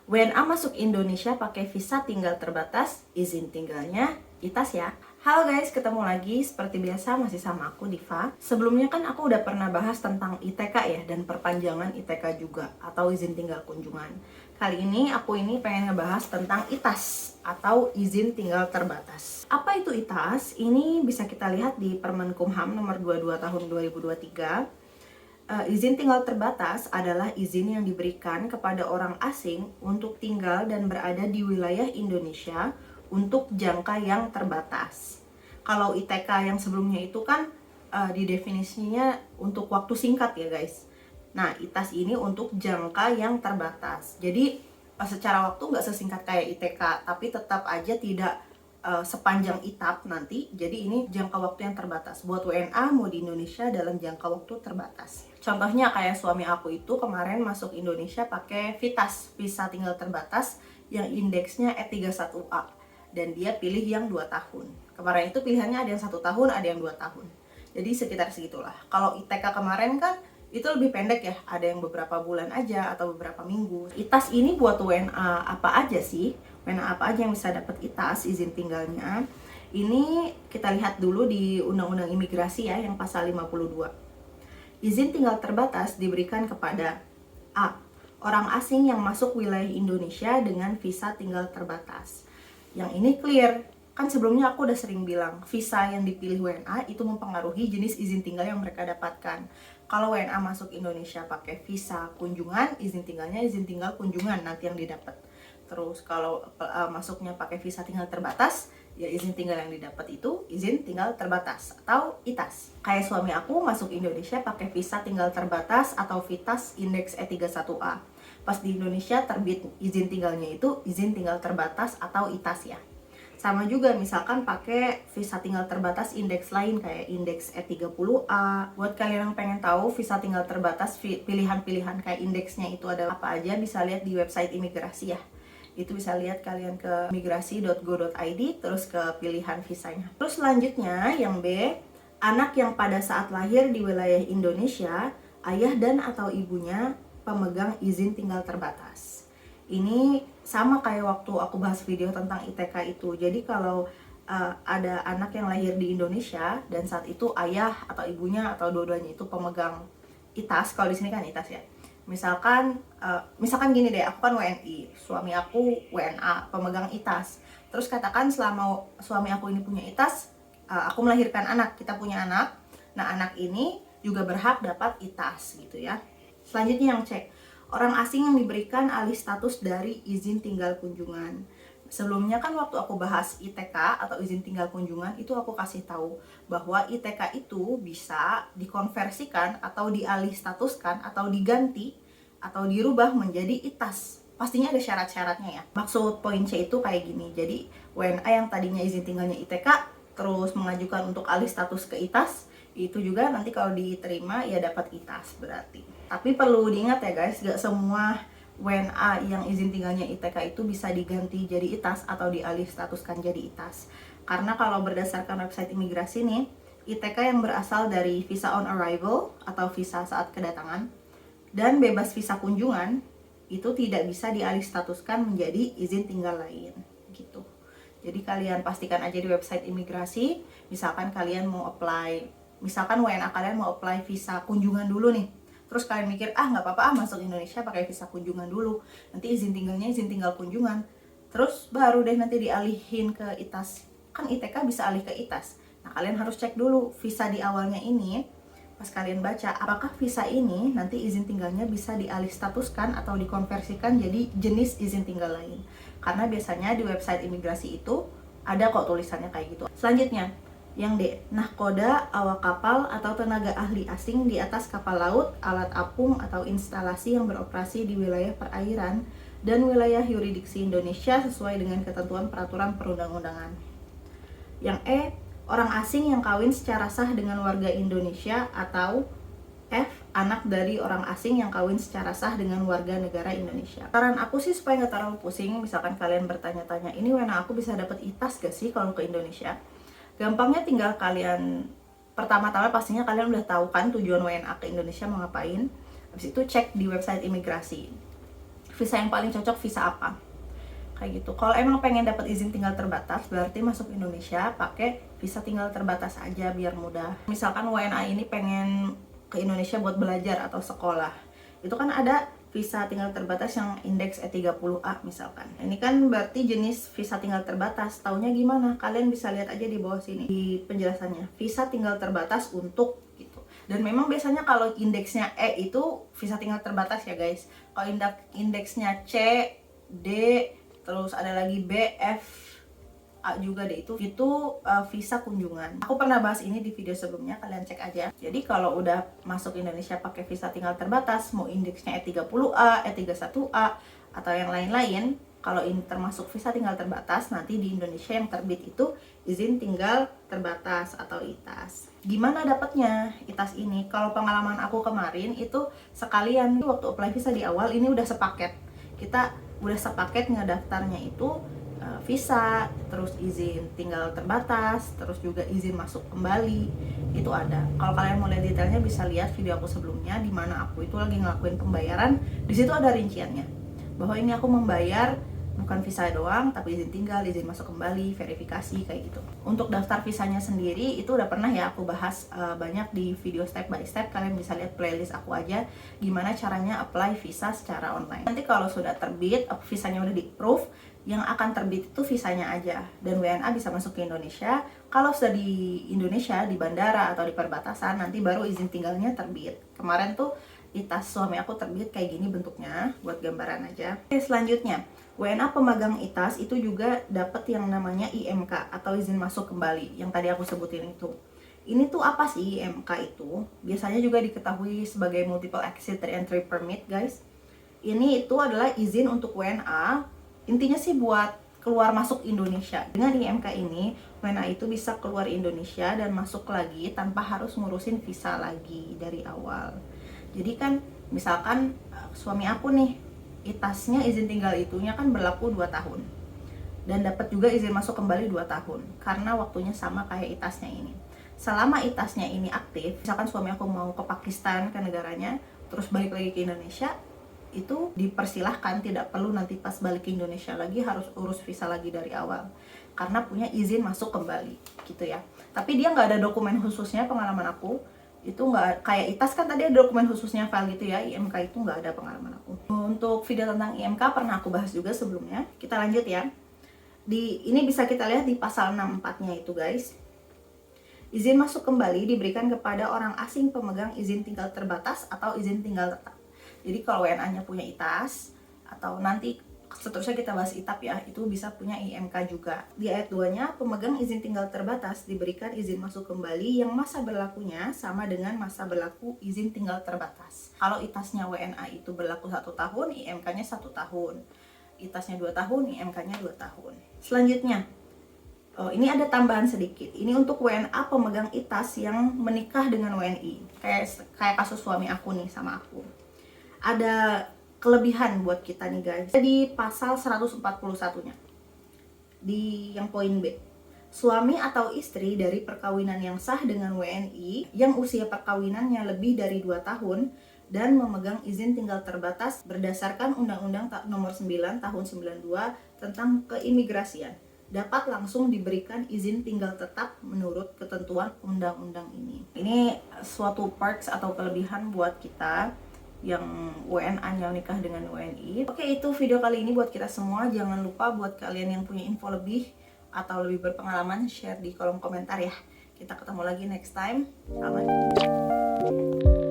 WNA masuk Indonesia pakai visa tinggal terbatas, izin tinggalnya ITAS ya. Halo guys, ketemu lagi seperti biasa masih sama aku Diva. Sebelumnya kan aku udah pernah bahas tentang ITK ya dan perpanjangan ITK juga atau izin tinggal kunjungan. Kali ini aku pengen ngebahas tentang ITAS atau izin tinggal terbatas. Apa itu ITAS? Ini bisa kita lihat di Permenkumham nomor 22 tahun 2023. Izin tinggal terbatas adalah izin yang diberikan kepada orang asing untuk tinggal dan berada di wilayah Indonesia untuk jangka yang terbatas. Kalau ITK yang sebelumnya itu kan di definisinya untuk waktu singkat ya guys. Nah, ITAS ini untuk jangka yang terbatas. Jadi secara waktu nggak sesingkat kayak ITK, tapi tetap aja tidak sepanjang ITAP nanti. Jadi ini jangka waktu yang terbatas. Buat WNA mau di Indonesia dalam jangka waktu terbatas. Contohnya kayak suami aku itu kemarin masuk Indonesia pakai VITAS, visa tinggal terbatas yang indeksnya E31A. Dan dia pilih yang 2 tahun. Kemarin itu pilihannya ada yang 1 tahun, ada yang 2 tahun. Jadi sekitar segitulah. Kalau ITK kemarin kan itu lebih pendek ya, ada yang beberapa bulan aja atau beberapa minggu. ITAS ini buat WNA apa aja sih? WNA apa aja yang bisa dapat ITAS, izin tinggalnya? Ini kita lihat dulu di Undang-Undang Imigrasi ya, yang pasal 52. Izin tinggal terbatas diberikan kepada A. Orang asing yang masuk wilayah Indonesia dengan visa tinggal terbatas. Yang ini clear, kan sebelumnya aku udah sering bilang, visa yang dipilih WNA itu mempengaruhi jenis izin tinggal yang mereka dapatkan. Kalau WNA masuk Indonesia pakai visa kunjungan, izin tinggalnya izin tinggal kunjungan nanti yang didapat. Terus kalau masuknya pakai visa tinggal terbatas, ya izin tinggal yang didapat itu izin tinggal terbatas atau ITAS. Kayak suami aku masuk Indonesia pakai visa tinggal terbatas atau VITAS indeks E31A. Pas di Indonesia terbit izin tinggalnya itu izin tinggal terbatas atau ITAS ya. Sama juga misalkan pakai visa tinggal terbatas indeks lain kayak indeks E30A. Buat kalian yang pengen tahu visa tinggal terbatas pilihan-pilihan kayak indeksnya itu ada apa aja, bisa lihat di website imigrasi ya. Itu bisa lihat kalian ke migrasi.go.id terus ke pilihan visanya. Terus selanjutnya yang B, anak yang pada saat lahir di wilayah Indonesia, ayah dan atau ibunya pemegang izin tinggal terbatas. Ini sama kayak waktu aku bahas video tentang ITK itu. Jadi kalau ada anak yang lahir di Indonesia dan saat itu ayah atau ibunya atau dua-duanya itu pemegang ITAS, kalau di sini kan ITAS ya. Misalkan gini deh, aku kan WNI, suami aku WNA, pemegang ITAS. Terus katakan selama suami aku ini punya ITAS, aku melahirkan anak, kita punya anak. Nah, anak ini juga berhak dapat ITAS gitu ya. Selanjutnya yang cek, orang asing yang diberikan alih status dari izin tinggal kunjungan. Sebelumnya kan waktu aku bahas ITK atau izin tinggal kunjungan, itu aku kasih tahu bahwa ITK itu bisa dikonversikan atau dialih statuskan atau diganti atau dirubah menjadi ITAS. Pastinya ada syarat-syaratnya ya. Maksud poin C itu kayak gini. Jadi WNA yang tadinya izin tinggalnya ITK terus mengajukan untuk alih status ke ITAS, itu juga nanti kalau diterima ya dapat ITAS berarti. Tapi perlu diingat ya guys, gak semua WNA yang izin tinggalnya ITK itu bisa diganti jadi ITAS atau dialih statuskan jadi ITAS. Karena kalau berdasarkan website imigrasi nih, ITK yang berasal dari visa on arrival atau visa saat kedatangan dan bebas visa kunjungan itu tidak bisa dialih statuskan menjadi izin tinggal lain gitu. Jadi kalian pastikan aja di website imigrasi, misalkan kalian mau apply, misalkan WNA kalian mau apply visa kunjungan dulu nih. Terus kalian mikir, nggak apa-apa masuk Indonesia pakai visa kunjungan dulu. Nanti izin tinggalnya izin tinggal kunjungan. Terus baru deh nanti dialihin ke ITAS. Kan ITK bisa alih ke ITAS. Nah, kalian harus cek dulu visa di awalnya ini. Pas kalian baca, apakah visa ini nanti izin tinggalnya bisa dialih statuskan atau dikonversikan jadi jenis izin tinggal lain. Karena biasanya di website imigrasi itu ada kok tulisannya kayak gitu. Selanjutnya, yang D, nahkoda, awak kapal atau tenaga ahli asing di atas kapal laut, alat apung atau instalasi yang beroperasi di wilayah perairan dan wilayah yurisdiksi Indonesia sesuai dengan ketentuan peraturan perundang-undangan. Yang E, orang asing yang kawin secara sah dengan warga Indonesia, atau F, anak dari orang asing yang kawin secara sah dengan warga negara Indonesia. Saran aku sih supaya nggak terlalu pusing, misalkan kalian bertanya-tanya, ini WNA aku bisa dapat ITAS gak sih kalau ke Indonesia? Gampangnya tinggal kalian, pertama-tama pastinya kalian udah tahu kan tujuan WNA ke Indonesia mau ngapain. Habis itu cek di website imigrasi. visa yang paling cocok visa apa, kayak gitu. Kalau emang pengen dapat izin tinggal terbatas, berarti masuk Indonesia pakai visa tinggal terbatas aja biar mudah. Misalkan WNA ini pengen ke Indonesia buat belajar atau sekolah, itu kan ada visa tinggal terbatas yang indeks E30A misalkan. Ini kan berarti jenis visa tinggal terbatas. Taunya gimana? Kalian bisa lihat aja di bawah sini di penjelasannya. Visa tinggal terbatas untuk gitu. Dan memang biasanya kalau indeksnya E itu visa tinggal terbatas ya guys. Kalau indeksnya C, D, terus ada lagi B, F, A juga deh, itu visa kunjungan. Aku pernah bahas ini di video sebelumnya, kalian cek aja. Jadi kalau udah masuk Indonesia pakai visa tinggal terbatas, mau indeksnya E30A, E31A, atau yang lain-lain, kalau ini termasuk visa tinggal terbatas, nanti di Indonesia yang terbit itu izin tinggal terbatas atau ITAS. Gimana dapatnya ITAS ini? Kalau pengalaman aku kemarin itu sekalian waktu apply visa di awal ini udah sepaket. Kita udah sepaket ngedaftarnya itu visa, terus izin tinggal terbatas, terus juga izin masuk kembali, itu ada. Kalau kalian mau lihat detailnya bisa lihat video aku sebelumnya di mana aku itu lagi ngelakuin pembayaran. Di situ ada rinciannya bahwa ini aku membayar bukan visa doang, tapi izin tinggal, izin masuk kembali, verifikasi kayak gitu. Untuk daftar visanya sendiri itu udah pernah ya aku bahas banyak di video step by step. Kalian bisa lihat playlist aku aja gimana caranya apply visa secara online. Nanti kalau sudah terbit, visanya udah di approve, yang akan terbit itu visanya aja, dan WNA bisa masuk ke Indonesia. Kalau sudah di Indonesia, di bandara atau di perbatasan, nanti baru izin tinggalnya terbit. Kemarin tuh ITAS suami aku terbit kayak gini bentuknya, buat gambaran aja. Oke, selanjutnya WNA pemegang ITAS itu juga dapat yang namanya IMK atau izin masuk kembali, yang tadi aku sebutin itu. Ini tuh apa sih IMK itu? Biasanya juga diketahui sebagai multiple exit entry permit guys. Ini itu adalah izin untuk WNA, intinya sih buat keluar masuk Indonesia. Dengan IMK ini, WNA itu bisa keluar Indonesia dan masuk lagi tanpa harus ngurusin visa lagi dari awal. Jadi kan misalkan suami aku nih, ITAS-nya izin tinggal itunya kan berlaku 2 tahun. Dan dapat juga izin masuk kembali 2 tahun karena waktunya sama kayak ITAS-nya ini. Selama ITAS-nya ini aktif, misalkan suami aku mau ke Pakistan, ke negaranya, terus balik lagi ke Indonesia, itu dipersilahkan, tidak perlu nanti pas balik ke Indonesia lagi harus urus visa lagi dari awal karena punya izin masuk kembali gitu ya. Tapi dia nggak ada dokumen khususnya, pengalaman aku itu nggak kayak ITAS kan tadi ada dokumen khususnya file gitu ya. IMK itu nggak ada pengalaman aku. Untuk video tentang IMK pernah aku bahas juga sebelumnya. Kita lanjut ya. Ini bisa kita lihat di pasal 64-nya itu guys. Izin masuk kembali diberikan kepada orang asing pemegang izin tinggal terbatas atau izin tinggal tetap. Jadi kalau WNA-nya punya ITAS, atau nanti seterusnya kita bahas ITAP ya, itu bisa punya IMK juga. Di ayat 2-nya, pemegang izin tinggal terbatas diberikan izin masuk kembali yang masa berlakunya sama dengan masa berlaku izin tinggal terbatas. Kalau ITAS-nya WNA itu berlaku 1 tahun, IMK-nya 1 tahun. ITAS-nya 2 tahun, IMK-nya 2 tahun. Selanjutnya, ini ada tambahan sedikit. Ini untuk WNA pemegang ITAS yang menikah dengan WNI. Kayak kasus suami aku nih sama aku. Ada kelebihan buat kita nih guys. Di pasal 141-nya. Di yang poin B. Suami atau istri dari perkawinan yang sah dengan WNI yang usia perkawinannya lebih dari 2 tahun dan memegang izin tinggal terbatas berdasarkan Undang-Undang Nomor 9 Tahun 92 tentang keimigrasian dapat langsung diberikan izin tinggal tetap menurut ketentuan undang-undang ini. Ini suatu perks atau kelebihan buat kita yang WNA-nya nikah dengan WNI. Oke, itu video kali ini buat kita semua. Jangan lupa buat kalian yang punya info lebih atau lebih berpengalaman, share di kolom komentar ya. Kita ketemu lagi next time. Selamat.